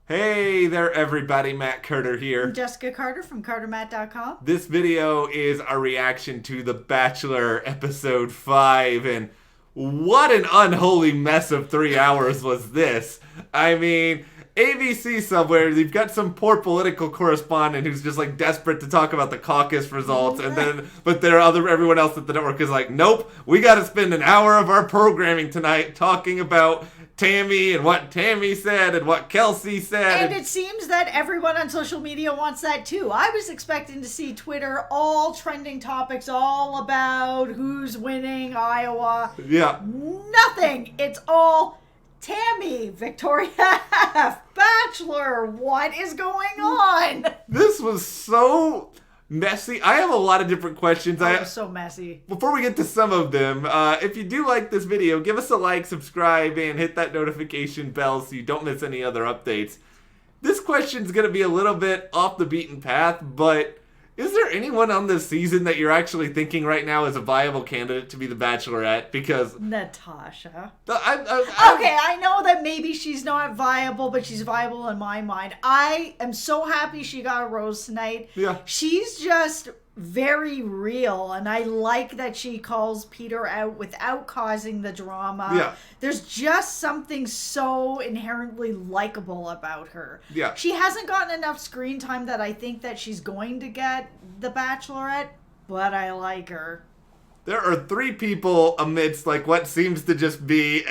Hey there, everybody. Matt Carter here. I'm Jessica Carter from CARTERMATT.com. This video is a reaction to The Bachelor episode 5, and what an unholy mess of 3 hours was this. I mean, ABC somewhere, you've got some poor political correspondent who's just like desperate to talk about the caucus results, and then everyone else at the network is like, nope, we got to spend an hour of our programming tonight talking about Tammy and what Tammy said and what Kelsey said. And it seems that everyone on social media wants that too. I was expecting to see Twitter all trending topics all about who's winning Iowa. Yeah. Nothing. It's all Tammy, Victoria F, Bachelor. What is going on? This was so messy. I have a lot of different questions. It was so messy. Before we get to some of them, if you do like this video, give us a like, subscribe, and hit that notification bell so you don't miss any other updates. This question's going to be a little bit off the beaten path, but is there anyone on this season that you're actually thinking right now is a viable candidate to be the Bachelorette? Because Natasha. Okay, I know that maybe she's not viable, but she's viable in my mind. I am so happy she got a rose tonight. Yeah. She's just very real, and I like that she calls Peter out without causing the drama. Yeah. There's just something so inherently likable about her. Yeah. She hasn't gotten enough screen time that I think that she's going to get the Bachelorette, but I like her. There are 3 people amidst like what seems to just be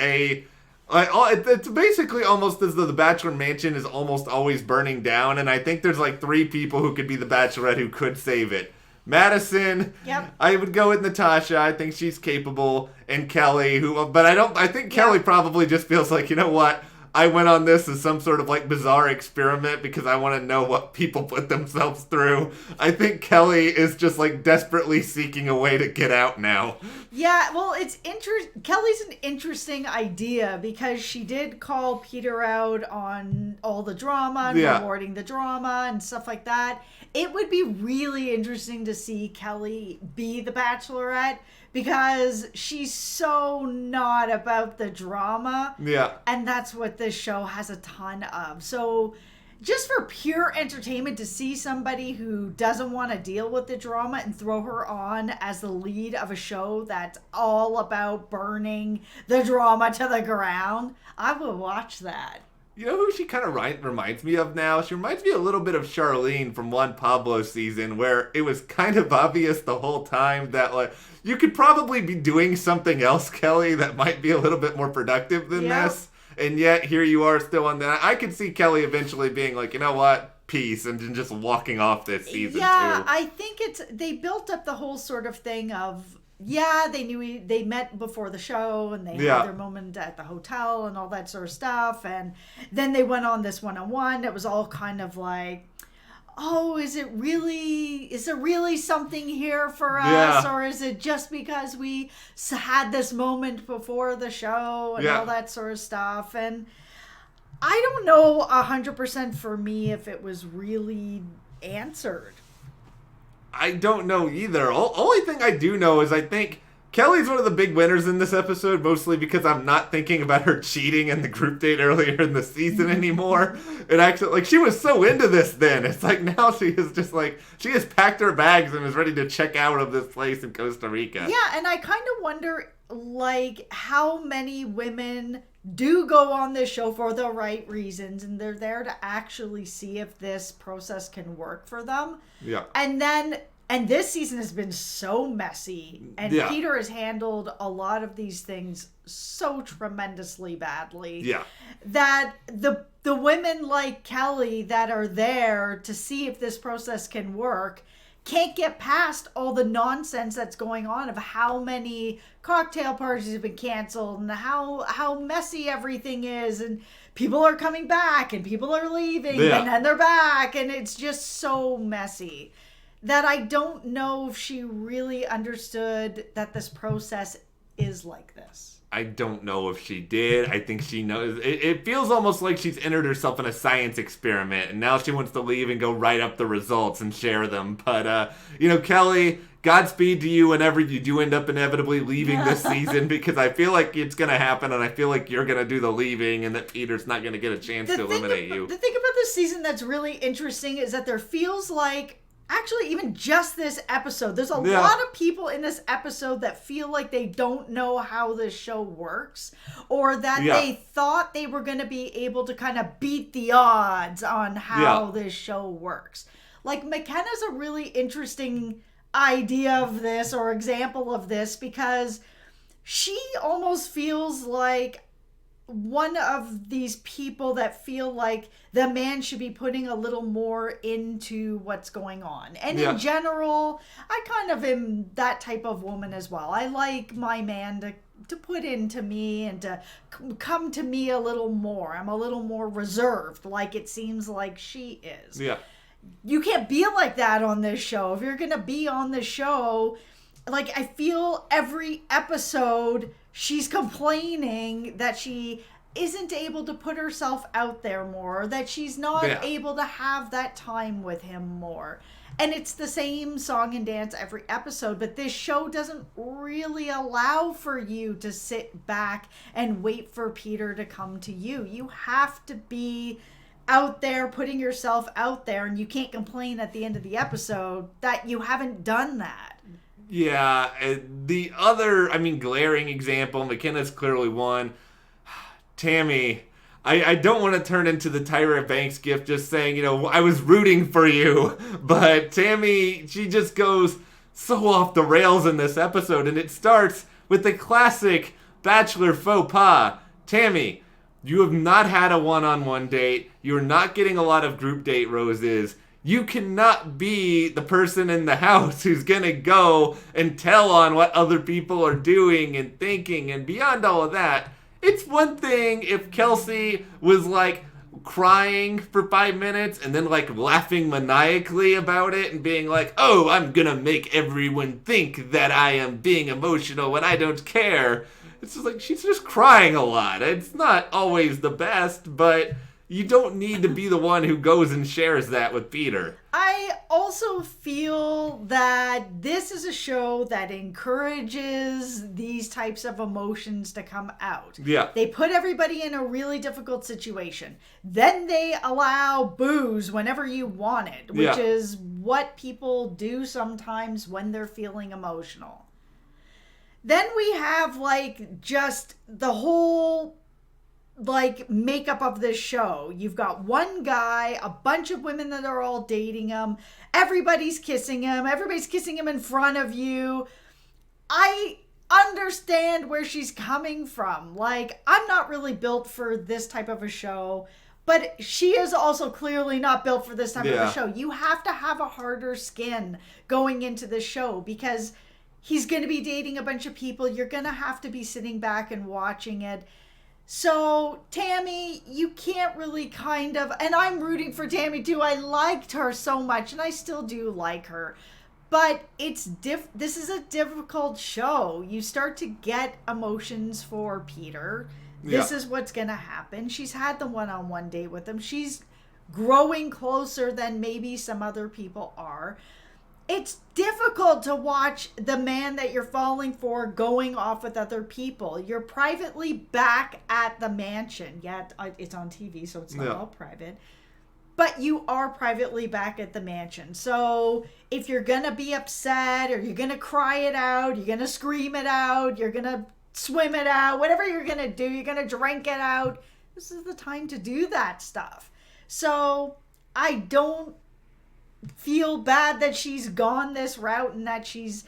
it's basically almost as though the Bachelor Mansion is almost always burning down, and I think there's like 3 people who could be the Bachelorette who could save it. Madison, Yep. I would go with Natasha. I think she's capable, and Kelly, I think Kelly probably just feels like, you know what? I went on this as some sort of like bizarre experiment because I want to know what people put themselves through. I think Kelly is just like desperately seeking a way to get out now. Yeah, well, Kelly's an interesting idea because she did call Peter out on all the drama and rewarding the drama and stuff like that. It would be really interesting to see Kelly be the Bachelorette because she's so not about the drama. Yeah. And that's what this show has a ton of. So just for pure entertainment, to see somebody who doesn't want to deal with the drama and throw her on as the lead of a show that's all about burning the drama to the ground, I would watch that. You know who she kind of reminds me of now? She reminds me a little bit of Charlene from Juan Pablo season, where it was kind of obvious the whole time that like you could probably be doing something else, Kelly, that might be a little bit more productive than this. And yet here you are still on that. I could see Kelly eventually being like, you know what? Peace, and just walking off this season too. I think they built up the whole sort of thing of, they met before the show and they had their moment at the hotel and all that sort of stuff. And then they went on this one-on-one. It was all kind of like, oh, is there really something here for us? Or is it just because we had this moment before the show and all that sort of stuff? And I don't know 100% for me if it was really answered. I don't know either. Only thing I do know is I think Kelly's one of the big winners in this episode, mostly because I'm not thinking about her cheating in the group date earlier in the season anymore. It actually, like, she was so into this then. It's like now she is just like, she has packed her bags and is ready to check out of this place in Costa Rica. Yeah, and I kind of wonder, like, how many women do go on this show for the right reasons and they're there to actually see if this process can work for them. Yeah. And this season has been so messy, and Peter has handled a lot of these things so tremendously badly. Yeah. That the women like Kelly that are there to see if this process can work can't get past all the nonsense that's going on of how many cocktail parties have been canceled and how messy everything is, and people are coming back and people are leaving and then they're back, and it's just so messy that I don't know if she really understood that this process is like this. I don't know if she did. I think she knows. It feels almost like she's entered herself in a science experiment, and now she wants to leave and go write up the results and share them. But, Kelly, Godspeed to you whenever you do end up inevitably leaving this season, because I feel like it's going to happen, and I feel like you're going to do the leaving, and that Peter's not going to get a chance to eliminate you. The thing about this season that's really interesting is that there feels like, actually, even just this episode, there's a lot of people in this episode that feel like they don't know how this show works, or that they thought they were going to be able to kind of beat the odds on how this show works. Like, McKenna's a really interesting idea of this, or example of this, because she almost feels like one of these people that feel like the man should be putting a little more into what's going on. And in general, I kind of am that type of woman as well. I like my man to put into me and to come to me a little more. I'm a little more reserved, like it seems like she is. Yeah. You can't be like that on this show. If you're going to be on the show, like, I feel every episode she's complaining that she isn't able to put herself out there more, that she's not able to have that time with him more. And it's the same song and dance every episode, but this show doesn't really allow for you to sit back and wait for Peter to come to you. You have to be out there, putting yourself out there, and you can't complain at the end of the episode that you haven't done that. Yeah, the other, glaring example, McKenna's clearly one. Tammy, I don't want to turn into the Tyra Banks gift just saying, I was rooting for you. But Tammy, she just goes so off the rails in this episode. And it starts with the classic Bachelor faux pas. Tammy, you have not had a one-on-one date. You're not getting a lot of group date roses. You cannot be the person in the house who's going to go and tell on what other people are doing and thinking. And beyond all of that, it's one thing if Kelsey was like crying for 5 minutes and then like laughing maniacally about it and being like, oh, I'm going to make everyone think that I am being emotional when I don't care. It's just like, she's just crying a lot. It's not always the best, but you don't need to be the one who goes and shares that with Peter. I also feel that this is a show that encourages these types of emotions to come out. Yeah. They put everybody in a really difficult situation. Then they allow booze whenever you want it, which is what people do sometimes when they're feeling emotional. Then we have like just the whole like makeup of this show. You've got one guy, a bunch of women that are all dating him. Everybody's kissing him. Everybody's kissing him in front of you. I understand where she's coming from. Like, I'm not really built for this type of a show, but she is also clearly not built for this type of a show. You have to have a harder skin going into the show because he's going to be dating a bunch of people. You're going to have to be sitting back and watching it. So, Tammy, you can't really kind of... And I'm rooting for Tammy, too. I liked her so much, and I still do like her. But this is a difficult show. You start to get emotions for Peter. This is what's going to happen. She's had the one-on-one date with him. She's growing closer than maybe some other people are. It's difficult to watch the man that you're falling for going off with other people. You're privately back at the mansion. Yeah, it's on TV, so it's not all private. But you are privately back at the mansion. So if you're going to be upset or you're going to cry it out, you're going to scream it out, you're going to swim it out, whatever you're going to do, you're going to drink it out. This is the time to do that stuff. So I don't feel bad that she's gone this route and that she's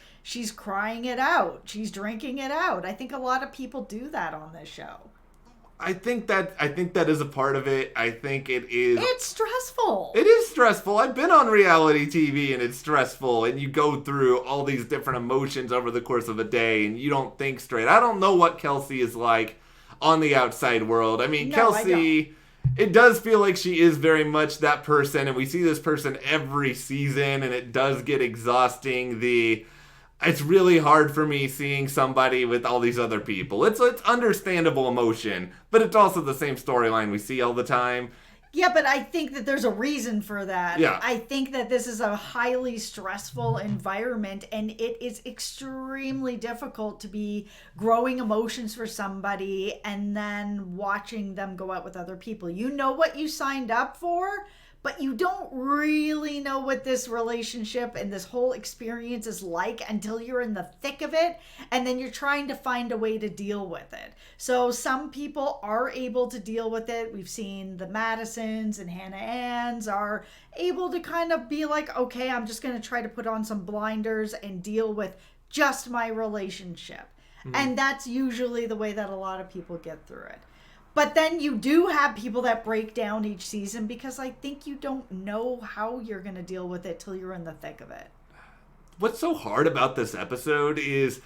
crying it out. She's drinking it out. I think a lot of people do that on this show. I think that is a part of it. I think it is. It's stressful. It is stressful. I've been on reality TV and it's stressful, and you go through all these different emotions over the course of a day and you don't think straight. I don't know what Kelsey is like on the outside world. I mean, Kelsey, it does feel like she is very much that person, and we see this person every season, and it does get exhausting. It's really hard for me seeing somebody with all these other people. It's understandable emotion, but it's also the same storyline we see all the time. Yeah, but I think that there's a reason for that. Yeah. I think that this is a highly stressful environment, and it is extremely difficult to be growing emotions for somebody and then watching them go out with other people. You know what you signed up for, but you don't really know what this relationship and this whole experience is like until you're in the thick of it, and then you're trying to find a way to deal with it. So some people are able to deal with it. We've seen the Madisons and Hannah Ann's are able to kind of be like, okay, I'm just going to try to put on some blinders and deal with just my relationship. And that's usually the way that a lot of people get through it. But then you do have people that break down each season because I think you don't know how you're going to deal with it till you're in the thick of it. What's so hard about this episode is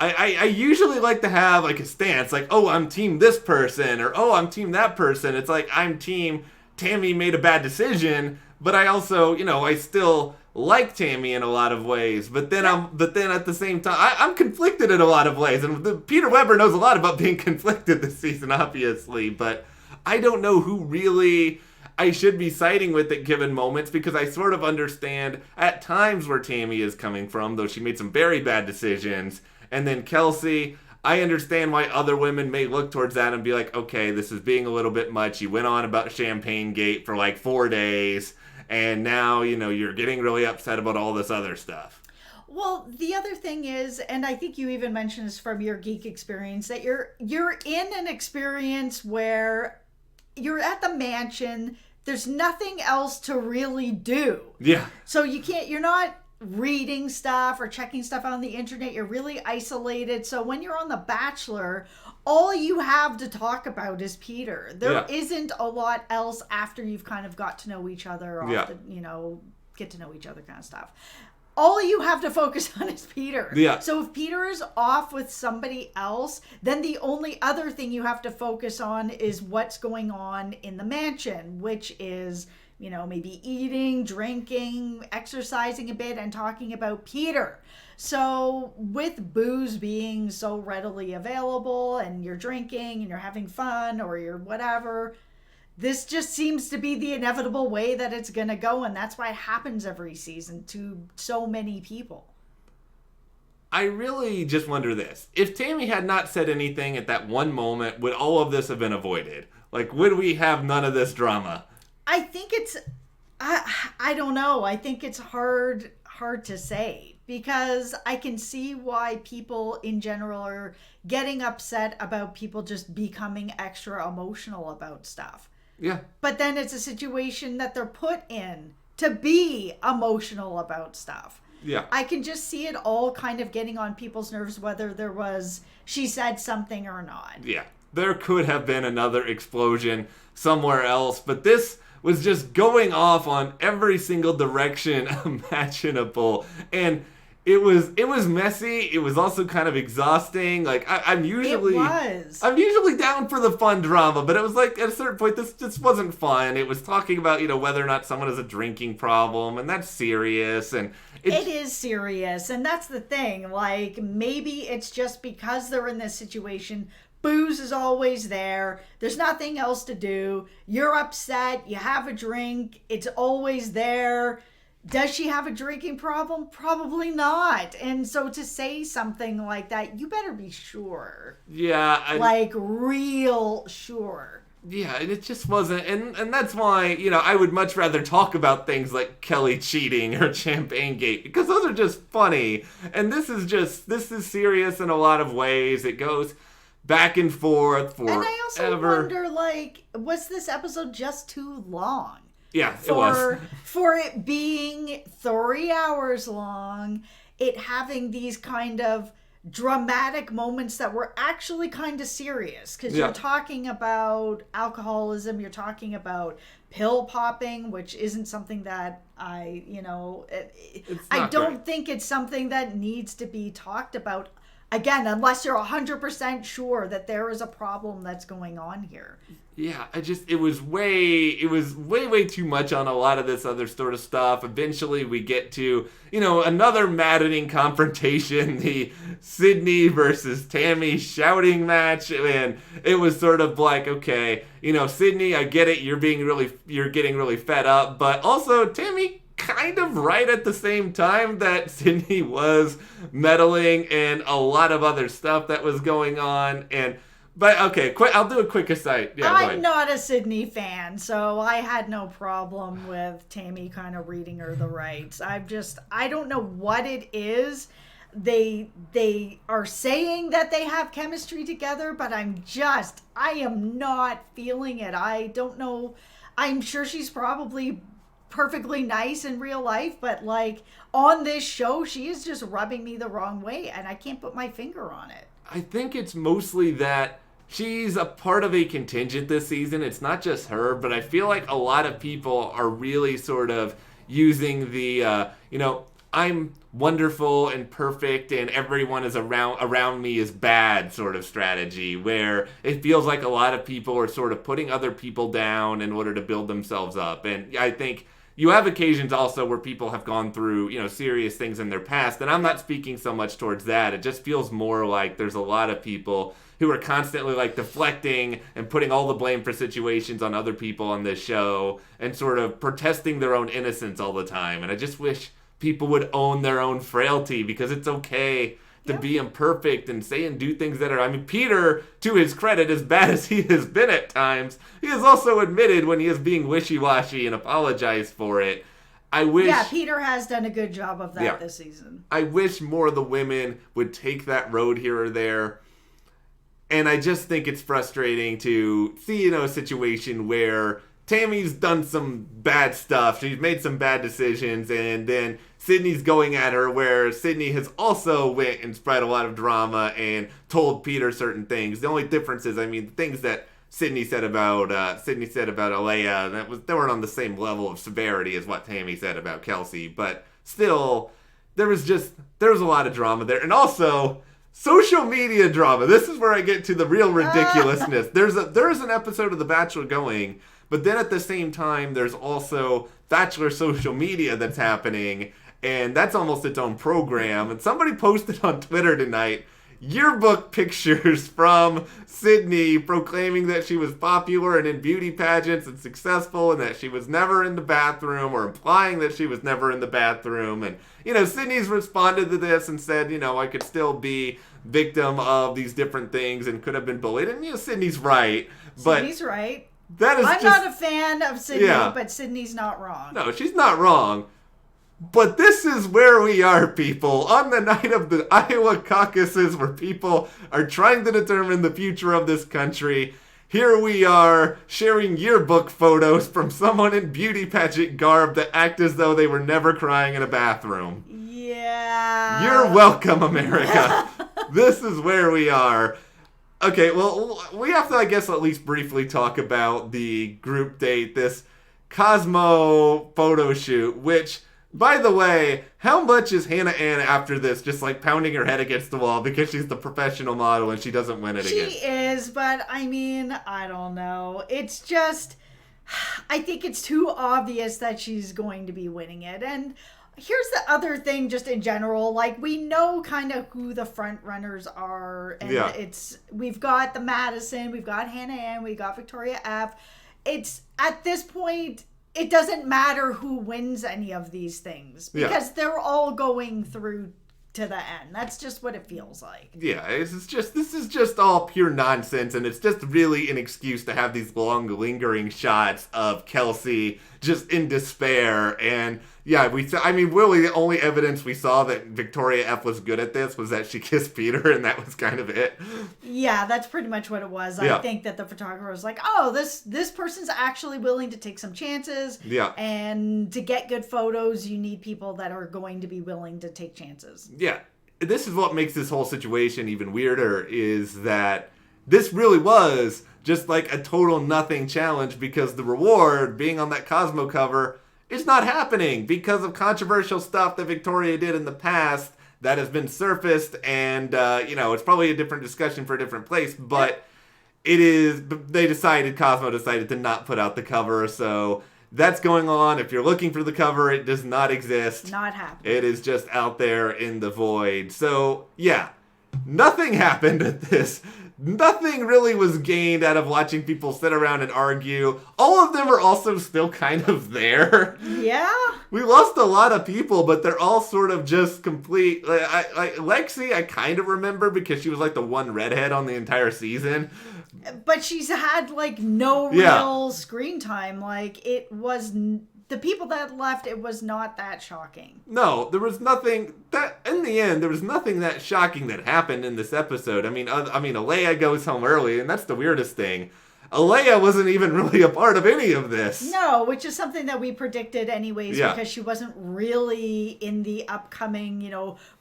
I usually like to have like a stance, like, oh, I'm team this person, or oh, I'm team that person. It's like I'm team Tammy made a bad decision, but I also, I still like Tammy in a lot of ways, but then at the same time, I'm conflicted in a lot of ways, and Peter Weber knows a lot about being conflicted this season, obviously, but I don't know who really I should be siding with at given moments, because I sort of understand at times where Tammy is coming from, though she made some very bad decisions, and then Kelsey, I understand why other women may look towards that and be like, okay, this is being a little bit much. You went on about Champagne Gate for like 4 days, and now, you're getting really upset about all this other stuff. Well, the other thing is, and I think you even mentioned this from your geek experience, that you're in an experience where you're at the mansion. There's nothing else to really do. Yeah. So you're not reading stuff or checking stuff on the internet. You're really isolated. So when you're on The Bachelor, all you have to talk about is Peter. There isn't a lot else after you've kind of got to know each other, get to know each other kind of stuff. All you have to focus on is Peter. Yeah. So if Peter is off with somebody else, then the only other thing you have to focus on is what's going on in the mansion, which is, maybe eating, drinking, exercising a bit, and talking about Peter. So with booze being so readily available, and you're drinking and you're having fun, or you're whatever, this just seems to be the inevitable way that it's going to go. And that's why it happens every season to so many people. I really just wonder this. If Tammy had not said anything at that one moment, would all of this have been avoided? Like, would we have none of this drama? I think it's, I don't know. I think it's hard to say, because I can see why people in general are getting upset about people just becoming extra emotional about stuff. Yeah. But then it's a situation that they're put in to be emotional about stuff. Yeah. I can just see it all kind of getting on people's nerves, whether she said something or not. Yeah. There could have been another explosion somewhere else, but this was just going off on every single direction imaginable. And it was messy. It was also kind of exhausting. Like I'm usually down for the fun drama, but it was like at a certain point this just wasn't fun. It was talking about, whether or not someone has a drinking problem, and that's serious, and it is serious, and that's the thing. Like, maybe it's just because they're in this situation. Booze is always there. There's nothing else to do. You're upset. You have a drink. It's always there. Does she have a drinking problem? Probably not. And so to say something like that, you better be sure. Yeah. Like, real sure. Yeah, and it just wasn't, and that's why, I would much rather talk about things like Kelly cheating or Champagne Gate, because those are just funny. And this is serious in a lot of ways. It goes back and forth forever. And I also wonder, like, was this episode just too long? Yeah, it was. For it being 3 hours long, it having these kind of dramatic moments that were actually kind of serious, because you're talking about alcoholism, you're talking about pill popping, which isn't something that I don't think it's something that needs to be talked about again, unless you're 100% sure that there is a problem that's going on here. Yeah, it was way too much on a lot of this other sort of stuff. Eventually we get to, another maddening confrontation, the Sydney versus Tammy shouting match, and it was sort of like, okay, Sydney, I get it, you're getting really fed up, but also Tammy kind of right at the same time that Sydney was meddling in a lot of other stuff that was going on. But okay, I'll do a quick aside. Yeah, I'm not a Sydney fan, so I had no problem with Tammy kind of reading her the rights. I don't know what it is. They are saying that they have chemistry together, but I am not feeling it. I don't know. I'm sure she's probably perfectly nice in real life, but like on this show, she is just rubbing me the wrong way, and I can't put my finger on it. I think it's mostly that she's a part of a contingent this season. It's not just her, but I feel like a lot of people are really sort of using the, I'm wonderful and perfect and everyone is around me is bad sort of strategy, where it feels like a lot of people are sort of putting other people down in order to build themselves up. And I think you have occasions also where people have gone through, serious things in their past, and I'm not speaking so much towards that. It just feels more like there's a lot of people who are constantly like deflecting and putting all the blame for situations on other people on this show and sort of protesting their own innocence all the time. And I just wish people would own their own frailty, because it's okay to be imperfect and say and do things that are... Peter, to his credit, as bad as he has been at times, he has also admitted when he is being wishy-washy and apologized for it. I wish... Yeah, Peter has done a good job of that this season. I wish more of the women would take that road here or there. And I just think it's frustrating to see, a situation where Tammy's done some bad stuff. She's made some bad decisions, and then Sydney's going at her, where Sydney has also went and spread a lot of drama and told Peter certain things. The only difference is, the things that Sydney said about ALAYAH, they weren't on the same level of severity as what Tammy said about Kelsey, but still, there was a lot of drama there. And also, social media drama. This is where I get to the real ridiculousness. There's an episode of The Bachelor going, but then at the same time, there's also Bachelor social media that's happening, and that's almost its own program. And somebody posted on Twitter tonight yearbook pictures from Sydney proclaiming that she was popular and in beauty pageants and successful, and that she was never in the bathroom, or implying that she was never in the bathroom. And, Sydney's responded to this and said, I could still be victim of these different things and could have been bullied. And, Sydney's right. Sydney's right. I'm not a fan of Sydney, but Sydney's not wrong. No, she's not wrong. But this is where we are, people. On the night of the Iowa caucuses, where people are trying to determine the future of this country, here we are sharing yearbook photos from someone in beauty pageant garb that act as though they were never crying in a bathroom. Yeah. You're welcome, America. This is where we are. Okay, well, we have to, I guess, at least briefly talk about the group date, this Cosmo photo shoot, which, by the way, how much is Hannah Ann after this just like pounding her head against the wall because she's the professional model and she doesn't win it again? She is, but I don't know. It's just, I think it's too obvious that she's going to be winning it. And here's the other thing, just in general, like, we know kind of who the front runners are, and we've got the Madison, we've got Hannah Ann, we got Victoria F. It's at this point, it doesn't matter who wins any of these things, because they're all going through to the end. That's just what it feels like. Yeah, this is just all pure nonsense, and it's just really an excuse to have these long, lingering shots of Kelsey just in despair. And really, the only evidence we saw that Victoria F was good at this was that she kissed Peter, and that was kind of it. Yeah, that's pretty much what it was. I think that the photographer was like, oh, this person's actually willing to take some chances. Yeah. And to get good photos, you need people that are going to be willing to take chances. Yeah. This is what makes this whole situation even weirder, is that this really was just like a total nothing challenge, because the reward, being on that Cosmo cover, is not happening because of controversial stuff that Victoria did in the past that has been surfaced, and, it's probably a different discussion for a different place, but Cosmo decided to not put out the cover, so that's going on. If you're looking for the cover, it does not exist. Not happening. It is just out there in the void. So, yeah, nothing happened at this. Nothing really was gained out of watching people sit around and argue. All of them are also still kind of there. Yeah. We lost a lot of people, but they're all sort of just complete. Lexi, I kind of remember because she was like the one redhead on the entire season. But she's had no real screen time. The people that left, it was not that shocking. No, there was nothing that, in the end, there was nothing that shocking that happened in this episode. I mean, ALAYAH goes home early, and that's the weirdest thing. ALAYAH wasn't even really a part of any of this. No, which is something that we predicted anyways, because she wasn't really in the upcoming,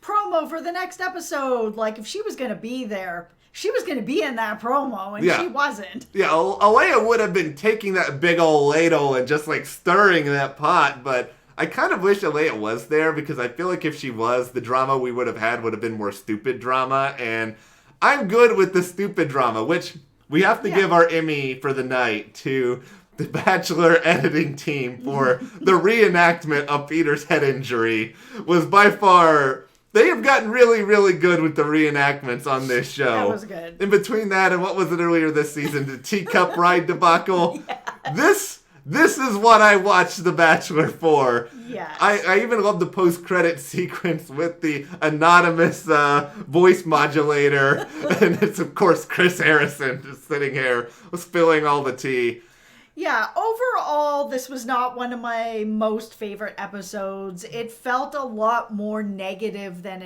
promo for the next episode. Like, if she was going to be there, she was going to be in that promo, and she wasn't. Yeah, ALAYAH would have been taking that big old ladle and just, stirring that pot, but I kind of wish ALAYAH was there, because I feel like if she was, the drama we would have had would have been more stupid drama, and I'm good with the stupid drama, which we have to give our Emmy for the night to the Bachelor editing team for the reenactment of Peter's head injury. Was by far... They have gotten really, really good with the reenactments on this show. That was good. In between that and what was it earlier this season, the teacup ride debacle. Yes. This is what I watched The Bachelor for. Yes. I even love the post-credit sequence with the anonymous voice modulator. And it's, of course, Chris Harrison just sitting here spilling all the tea. Yeah, overall, this was not one of my most favorite episodes. It felt a lot more negative than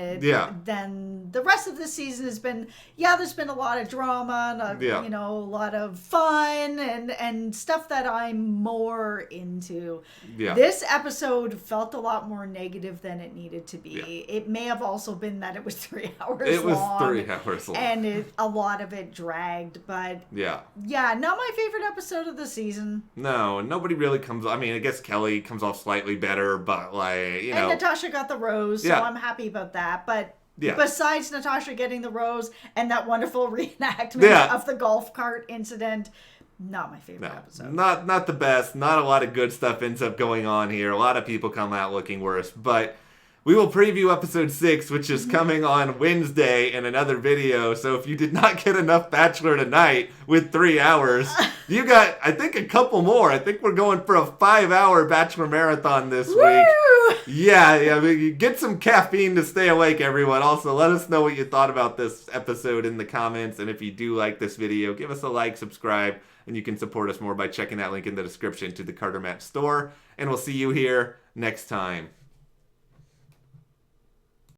than the rest of the season has been. Yeah, there's been a lot of drama and a lot of fun and stuff that I'm more into. Yeah. This episode felt a lot more negative than it needed to be. Yeah. It may have also been that it was 3 hours long. It was 3 hours long. And a lot of it dragged, but yeah, not my favorite episode of the season. No, nobody really comes... I mean, I guess Kelly comes off slightly better, but And Natasha got the rose, so I'm happy about that. But besides Natasha getting the rose and that wonderful reenactment of the golf cart incident, not my favorite episode. Not the best. Not a lot of good stuff ends up going on here. A lot of people come out looking worse, but... We will preview episode 6, which is coming on Wednesday in another video. So if you did not get enough Bachelor tonight with 3 hours, you got, I think, a couple more. I think we're going for a 5-hour Bachelor marathon this week. Yeah. I mean, you get some caffeine to stay awake, everyone. Also, let us know what you thought about this episode in the comments. And if you do like this video, give us a like, subscribe, and you can support us more by checking that link in the description to the CARTERMATT store. And we'll see you here next time.